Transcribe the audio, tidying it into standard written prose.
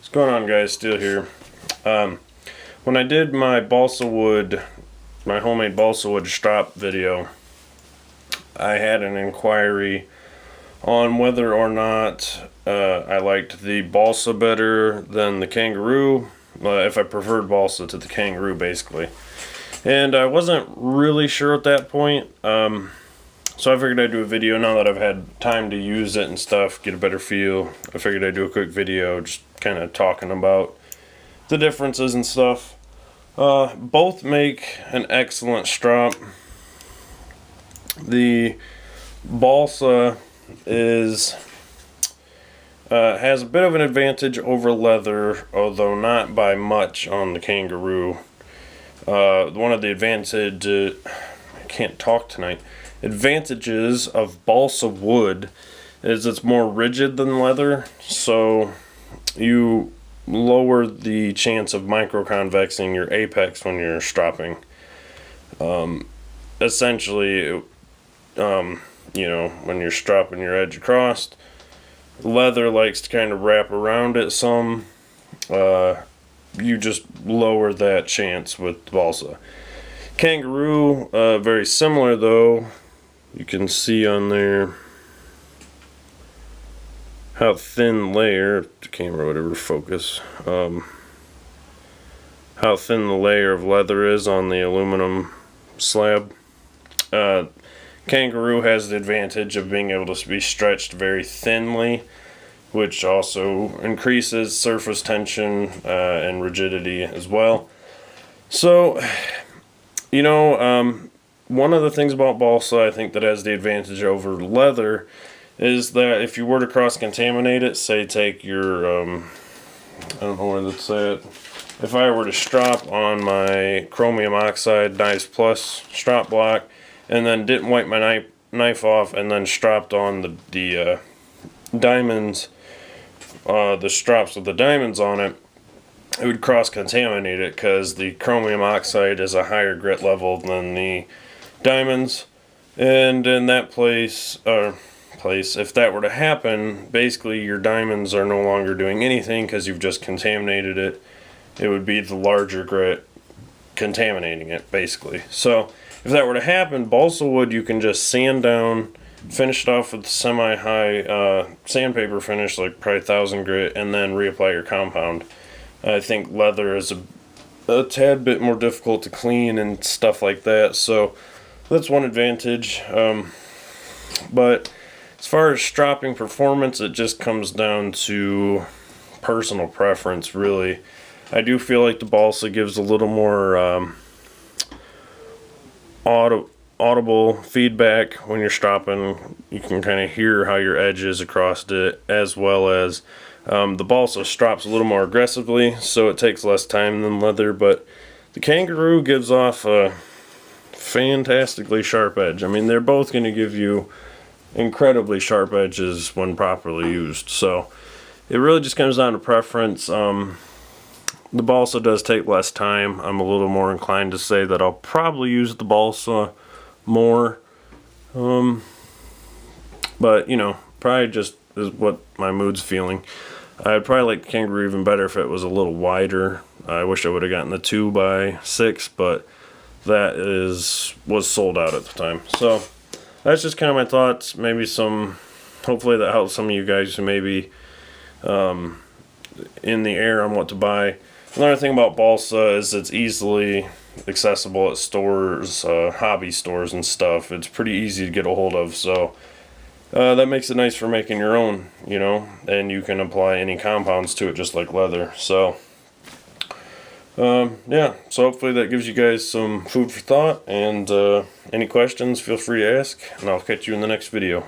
What's going on, guys? Still here. When I did my balsa wood, my homemade balsa wood strap video, I had an inquiry on whether or not I liked the Balsa better than the Kangaroo, if I preferred Balsa to the Kangaroo, basically. And I wasn't really sure at that point, so I figured I'd do a video now that I've had time to use it and stuff, get a better feel. I figured I'd do a quick video just kind of talking about the differences and stuff. Both make an excellent strop. The Balsa has a bit of an advantage over leather, although not by much on the Kangaroo. One of the advantages of balsa wood is it's more rigid than leather, so you lower the chance of microconvexing your apex when you're stropping. Essentially, you know, when you're stropping your edge across, leather likes to kind of wrap around it some. You just lower that chance with balsa. Kangaroo, very similar though. You can see on there how thin layer, the camera would ever focus, how thin the layer of leather is on the aluminum slab. Kangaroo has the advantage of being able to be stretched very thinly, which also increases surface tension and rigidity as well. So, you know, one of the things about balsa I think that has the advantage over leather is that if you were to cross-contaminate it, say take your, I don't know where to say it, if I were to strop on my chromium oxide Knives Plus strop block and then didn't wipe my knife off and then stropped on the diamonds, the strops with the diamonds on it, it would cross-contaminate it because the chromium oxide is a higher grit level than the diamonds, and in that if that were to happen, basically your diamonds are no longer doing anything because you've just contaminated it. It would be the larger grit contaminating it, basically. So if that were to happen, balsa wood you can just sand down, finish it off with semi-high sandpaper finish, like probably 1000 grit, and then reapply your compound. I think leather is a tad bit more difficult to clean and stuff like that, so that's one advantage. But as far as stropping performance, it just comes down to personal preference, really. I do feel like the balsa gives a little more audible feedback when you're stropping. You can kind of hear how your edge is across it, as well as the balsa strops a little more aggressively, so it takes less time than leather. But the Kangaroo gives off a fantastically sharp edge. I mean, they're both going to give you incredibly sharp edges when properly used, so it really just comes down to preference. The balsa does take less time. I'm a little more inclined to say that I'll probably use the balsa more, but you know, probably just is what my mood's feeling. I'd probably like the Kangaroo even better if it was a little wider. I wish I would have gotten the 2x6, but that was sold out at the time. So that's just kind of my thoughts. Maybe hopefully that helps some of you guys who may be in the air on what to buy. Another thing about balsa is it's easily accessible at stores, hobby stores and stuff. It's pretty easy to get a hold of, so that makes it nice for making your own, you know, and you can apply any compounds to it just like leather. So yeah, so hopefully that gives you guys some food for thought, and any questions, feel free to ask, and I'll catch you in the next video.